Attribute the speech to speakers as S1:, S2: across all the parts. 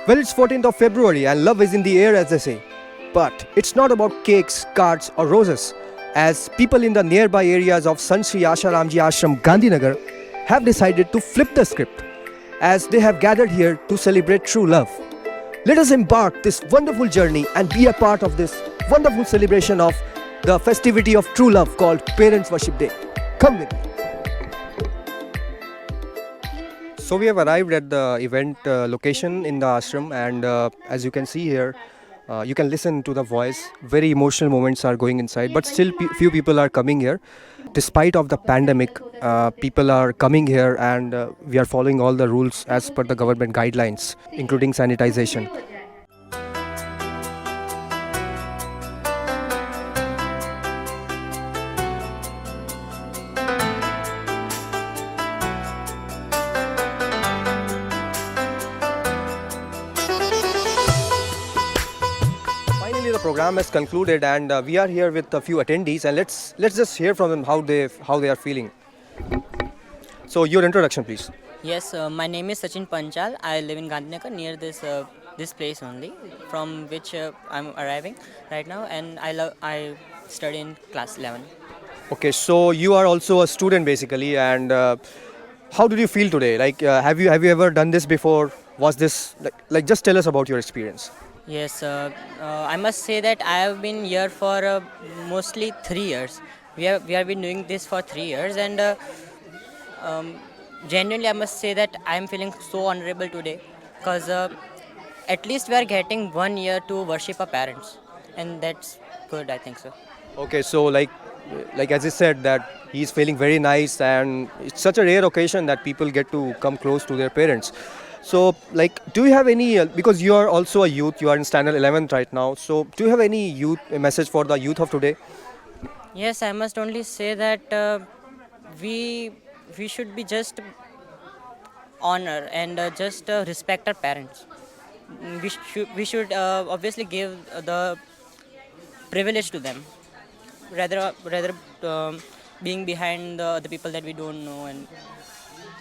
S1: Well, it's 14th of February and love is in the air, as they say. But it's not about cakes, cards, or roses, as people in the nearby areas of Sant Sri Asharamji Ashram, Gandhinagar, have decided to flip the script, as they have gathered here to celebrate true love. Let us embark this wonderful journey and be a part of this wonderful celebration of the festivity of true love called Parents Worship Day. Come with me. So we have arrived at the event location in the ashram, and as you can see here, you can listen to the voice. Very emotional moments are going inside, but still few people are coming here. Despite of the pandemic, people are coming here, and we are following all the rules as per the government guidelines, including sanitization. Finally, the program has concluded, and we are here with a few attendees, and let's just hear from them how they are feeling. So, your introduction, please.
S2: Yes, my name is Sachin Panchal. I live in Gandhinagar near this place only, from which I'm arriving right now, and I study in class 11.
S1: Okay, so you are also a student basically, and how did you feel today? Like, have you ever done this before? Was this like just tell us about your experience?
S2: Yes, I must say that I have been here for mostly 3 years. We have been doing this for 3 years, and um, genuinely I must say that I am feeling so honorable today, because at least we are getting 1 year to worship our parents, and that's good. I think so.
S1: Okay, so like as I said that he's feeling very nice, and it's such a rare occasion that people get to come close to their parents. So, like, do you have any? Because you are also a youth, you are in standard 11th right now. So, do you have any youth a message for the youth of today?
S2: Yes, I must only say that we we should be just honor and just respect our parents. We should obviously give the privilege to them, rather being behind the people that we don't know, and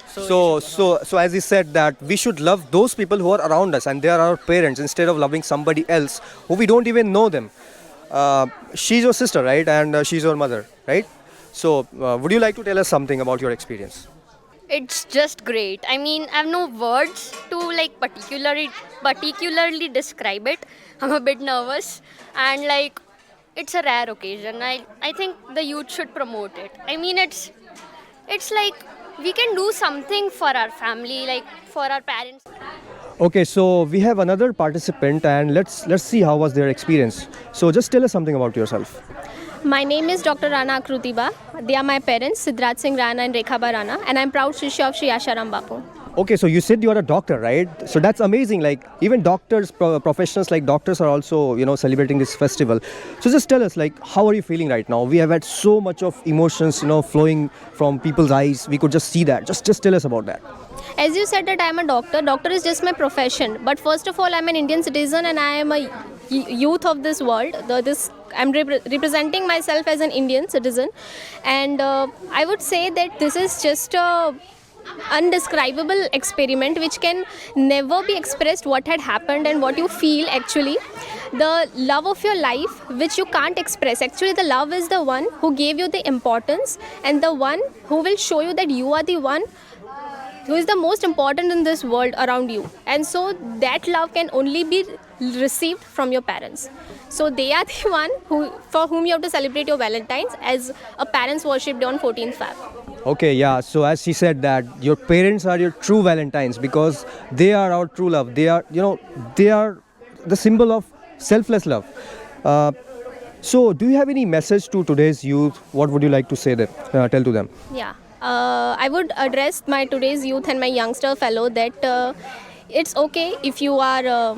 S2: so you
S1: So,
S2: should honor.
S1: so as he said that we should love those people who are around us, and they are our parents, instead of loving somebody else who we don't even know them. She's your sister, right? And she's your mother, right? So, would you like to tell us something about your experience?
S3: It's just great. I mean, I have no words to like particularly describe it. I'm a bit nervous, and like it's a rare occasion. I think the youth should promote it. I mean, it's like we can do something for our family, like for our parents.
S1: Okay, so we have another participant, and let's see how was their experience. So, just tell us something about yourself.
S4: My name is Dr. Rana Akrutiba. They are my parents, Siddharth Singh Rana and Rekhaba Rana, and I'm proud Shishya of Shri Asharam Bapu.
S1: Okay, so you said you are a doctor, right? So that's amazing. Like even doctors, professionals like doctors are also, celebrating this festival. So just tell us, like, how are you feeling right now? We have had so much of emotions, flowing from people's eyes. We could just see that. Just tell us about that.
S4: As you said that I am a doctor, doctor is just my profession. But first of all, I'm an Indian citizen and I am a youth of this world. I'm representing myself as an Indian citizen, and I would say that this is just a undescribable experiment which can never be expressed what had happened and what you feel actually. The love of your life which you can't express, actually the love is the one who gave you the importance and the one who will show you that you are the one who is the most important in this world around you, and so that love can only be received from your parents. So they are the one for whom you have to celebrate your Valentines as a parents worship day on 14th Feb.
S1: Okay, yeah. So as she said that your parents are your true Valentines because they are our true love. They are the symbol of selfless love. So do you have any message to today's youth? What would you like to say them? Tell to them.
S4: Yeah, I would address my today's youth and my youngster fellow that it's okay if you are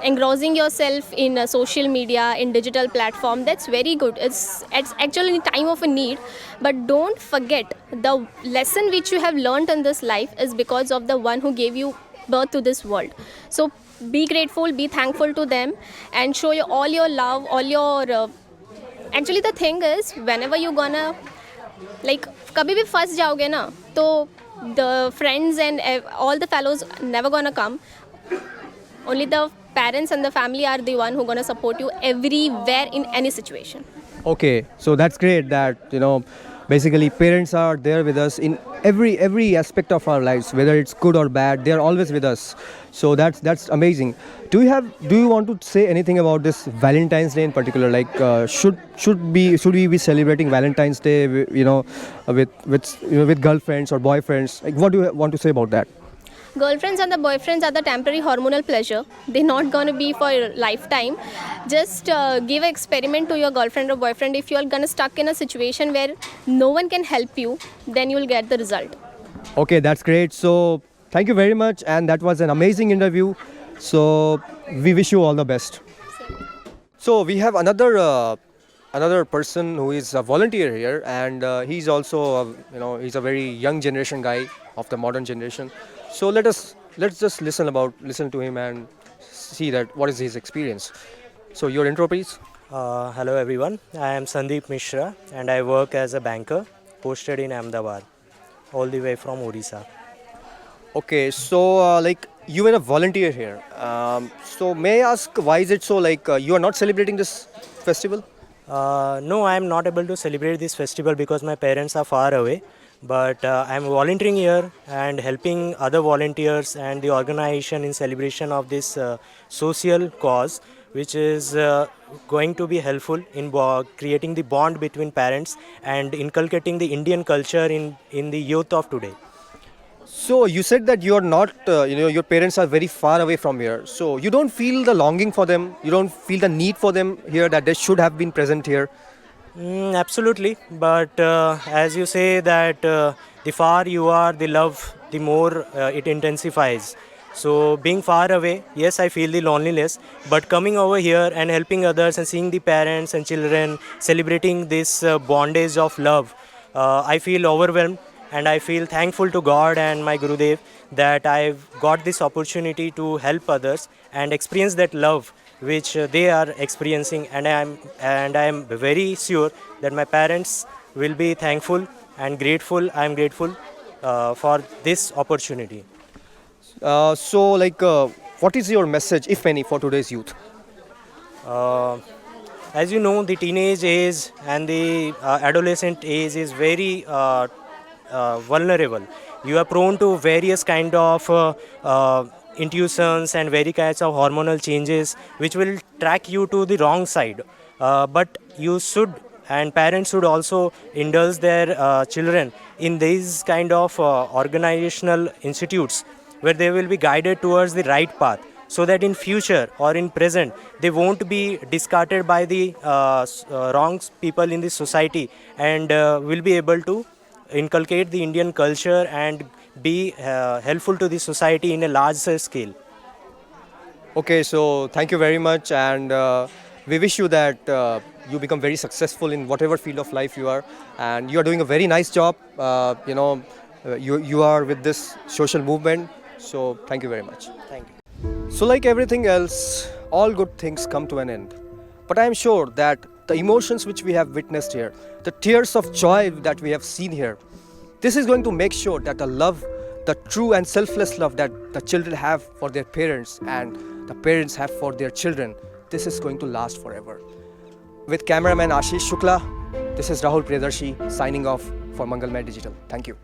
S4: engrossing yourself in social media, in digital platform. That's very good. It's actually time of a need, but don't forget the lesson which you have learned in this life is because of the one who gave you birth to this world. So be grateful, be thankful to them, and show all your love, all your actually the thing is whenever you gonna like कभी भी फंस जाओगे ना तो the friends and all the fellows never gonna come. Only the parents and the family are the one who gonna support you everywhere in any situation.
S1: Okay, so that's great that basically parents are there with us in every aspect of our lives, whether it's good or bad. They're always with us. So that's amazing. Do you want to say anything about this Valentine's Day in particular? Like should we be celebrating Valentine's Day, with girlfriends or boyfriends? Like what do you want to say about that?
S4: Girlfriends and the boyfriends are the temporary hormonal pleasure. They're not gonna be for a lifetime. Just give an experiment to your girlfriend or boyfriend. If you're gonna stuck in a situation where no one can help you, then you'll get the result.
S1: Okay, that's great. So thank you very much, and that was an amazing interview. So we wish you all the best. So we have another person who is a volunteer here, and he's also he's a very young generation guy of the modern generation. So let's just listen to him and see that what is his experience. So your intro, please.
S5: Hello everyone, I am Sandeep Mishra and I work as a banker posted in Ahmedabad, all the way from Odisha.
S1: Okay, so like you were a volunteer here. So may I ask why is it so like you are not celebrating this festival?
S5: No, I am not able to celebrate this festival because my parents are far away. But I am volunteering here and helping other volunteers and the organization in celebration of this social cause, which is going to be helpful in creating the bond between parents and inculcating the Indian culture in the youth of today.
S1: So you said that you are not, your parents are very far away from here. So you don't feel the longing for them. You don't feel the need for them here that they should have been present here.
S5: Absolutely, but as you say that the far you are, the love, the more it intensifies. So being far away, yes, I feel the loneliness, but coming over here and helping others and seeing the parents and children celebrating this bondage of love, I feel overwhelmed and I feel thankful to God and my Gurudev that I've got this opportunity to help others and experience that love which they are experiencing, and I am very sure that my parents will be thankful and grateful. I am grateful for this opportunity.
S1: So like what is your message, if any, for today's youth?
S5: As you know, the teenage age and the adolescent age is very vulnerable. You are prone to various kind of intuitions and various kinds of hormonal changes which will track you to the wrong side. But you should, and parents should also indulge their children in these kind of organizational institutes where they will be guided towards the right path, so that in future or in present they won't be discarded by the wrong people in the society, and will be able to inculcate the Indian culture and be helpful to the society in a larger scale.
S1: Okay, so thank you very much, and we wish you that you become very successful in whatever field of life you are, and you are doing a very nice job. You are with this social movement, so thank you very much.
S5: Thank you.
S1: So like everything else, all good things come to an end. But I am sure that the emotions which we have witnessed here, the tears of joy that we have seen here, this is going to make sure that the love, the true and selfless love that the children have for their parents and the parents have for their children, this is going to last forever. With cameraman Ashish Shukla, this is Rahul Priyadarshi signing off for Mangalmay Digital. Thank you.